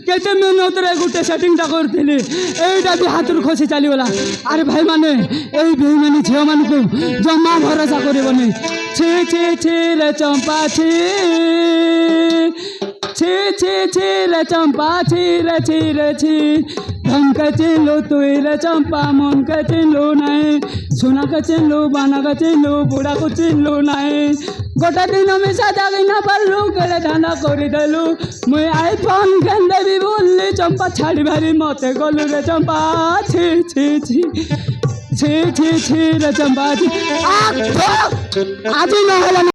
केते मेहनत रे गुटे सेटिंगटा करथिली एइटा भी हाथुर खसी चलीगला। अरे भाई माने एइ बेईमानी झियो मानकु जम्मा भरोसा करिबनी। छी छी छी रे चंपा छी छी छी छी रे चंपा छी रे छी धन के चिन्हलु तुई रे चंपा मन के चिन्हलु नहीं सोना के चिन्हलु बाना के चिन्हलु बुढ़ा को चिन्हलु नहीं गोटा दिन मिशा जागी ना पारलु केले ठांडा करी देलु मुई आईफोन केंदे भी बोलली चंपा छाड़ी भारी मते गलु रे चंपा छी छी छी छी छी छी रे चंपा छी आज न होला।